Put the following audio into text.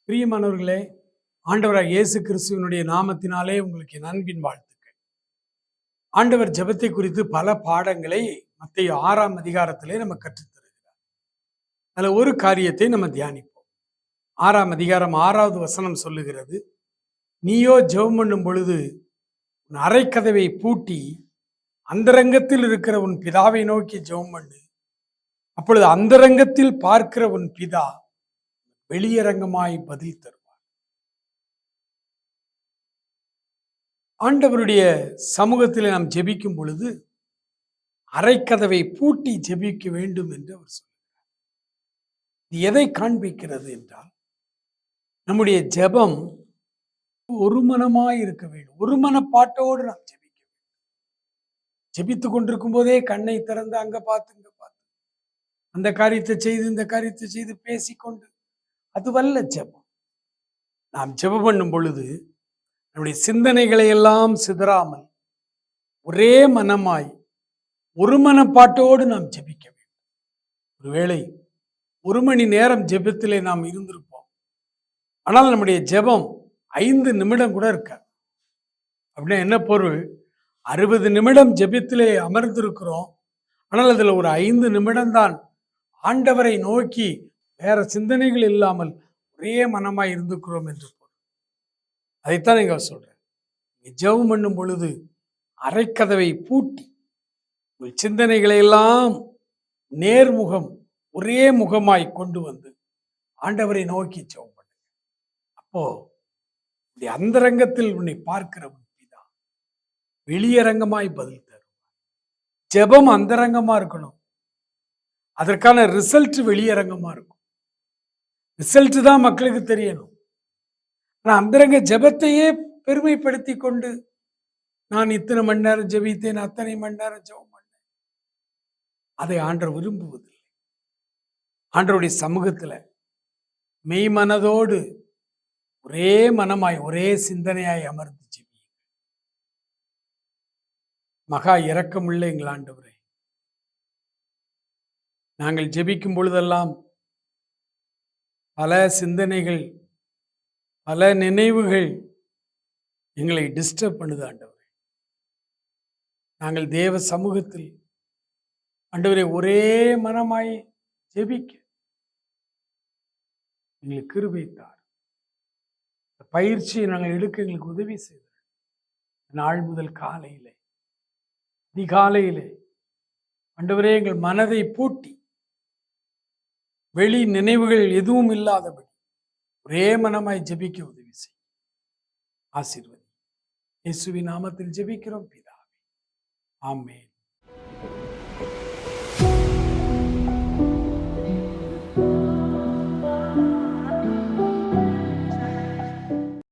பிரியமானவர்களே, ஆண்டவராக இயேசு கிறிஸ்துவினுடைய நாமத்தினாலே உங்களுக்கு என் அன்பின் வாழ்த்துக்கள். ஆண்டவர் ஜெபத்தை குறித்து பல பாடங்களை மத்தேயு 6ஆம் அதிகாரத்திலே நம்ம கற்றுத்தருகிறார். அதுல ஒரு காரியத்தை நம்ம தியானிப்போம். 6ஆம் அதிகாரம் 6வது வசனம் சொல்லுகிறது, நீயோ ஜெபம் பண்ணும் பொழுது உன் அறைக்கதவை பூட்டி அந்தரங்கத்தில் இருக்கிற உன் பிதாவை நோக்கி ஜெபம் பண்ணு. அப்பொழுது அந்தரங்கத்தில் பார்க்கிற உன் பிதா வெளியரங்கமாய் பதில் தருவார். ஆண்டவருடைய சமூகத்தில் நாம் ஜெபிக்கும் பொழுது அறைக்கதவை பூட்டி ஜெபிக்க வேண்டும் என்று அவர் சொல்கிறார். இது எதை காண்பிக்கிறது என்றால், நம்முடைய ஜெபம் ஒரு மனமாய் இருக்க வேண்டும். ஒரு மனப்பாட்டோடு நாம் ஜெபிக்க வேண்டும். ஜெபித்துக் கொண்டிருக்கும் போதே கண்ணை திறந்து அங்க பார்த்து இங்க பார்த்து அந்த காரியத்தை செய்து இந்த காரியத்தை செய்து பேசிக்கொண்டு அதுவல்ல ஜெபம். நாம் ஜெபம் பண்ணும் பொழுது நம்முடைய சிந்தனைகளை எல்லாம் சிதறாமல் ஒரே மனமாய் ஒரு மனப்பாட்டோடு நாம் ஜெபிக்க வேண்டும். ஒருவேளை 1 மணி நேரம் ஜெபத்திலே நாம் இருந்திருப்போம், ஆனால் நம்முடைய ஜெபம் 5 நிமிடம் கூட இருக்காது. அப்படின்னா என்ன பொருள்? 60 நிமிடம் ஜெபத்திலே அமர்ந்திருக்கிறோம், ஆனால் அதில் ஒரு 5 நிமிடம் தான் ஆண்டவரை நோக்கி வேற சிந்தனைகள் இல்லாமல் ஒரே மனமாய் இருந்திருக்கிறோம் என்று பொருள். அதைத்தான் நீங்க சொல்றேன். ஜெபம் பண்ணும் பொழுது அறைக்கதவை பூட்டி உங்கள் சிந்தனைகளை எல்லாம் நேர்முகம் ஒரே முகமாய் கொண்டு வந்து ஆண்டவரை நோக்கி ஜெபம் பண்ணுங்க. அப்போ அந்தரங்கத்தில் உன்னை பார்க்கிற உன் பிதா வெளியரங்கமாய் பதில் தருவார். ஜெபம் அந்தரங்கமா இருக்கணும், அதற்கான ரிசல்ட் வெளியரங்கமா இருக்கும். ரிசல்ட் தான் மக்களுக்கு தெரியணும். ஆனால் அந்தரங்க ஜெபத்தையே பெருமைப்படுத்தி கொண்டு நான் இத்தனை மணி நேரம் ஜெபித்தேன், அத்தனை மணி நேரம் ஜெபம் பண்ணேன், அதை ஆண்டவர் விரும்புவதில்லை. ஆண்டவருடைய சமூகத்தில் மெய்மனதோடு ஒரே மனமாய் ஒரே சிந்தனையாய் அமர்ந்து ஜெபியுங்கள். மகா இரக்கமுள்ள எங்கள் ஆண்டவரே, நாங்கள் ஜெபிக்கும் பொழுதெல்லாம் பல சிந்தனைகள் பல நினைவுகள் எங்களை டிஸ்டர்ப் பண்ணுது ஆண்டவரே. நாங்கள் தேவ சமூகத்தில் ஆண்டவரே ஒரே மனமாய் ஜெபிக்க எங்களுக்கு கிருபை தார். பயிற்சியை நாங்கள் எடுக்க எங்களுக்கு உதவி செய்தார். நாள் முதல் காலையிலே அதிகாலையிலே ஆண்டவரே எங்கள் மனதை பூட்டி வெளி நினைவுகள் எதுவும் இல்லாதபடி ஒரே மனமாய் ஜெபிக்க உதவி செய்யும். ஆசீர்வதி. இயேசுவின் நாமத்தில் ஜெபிக்கிறோம் பிதாவே, ஆமென்.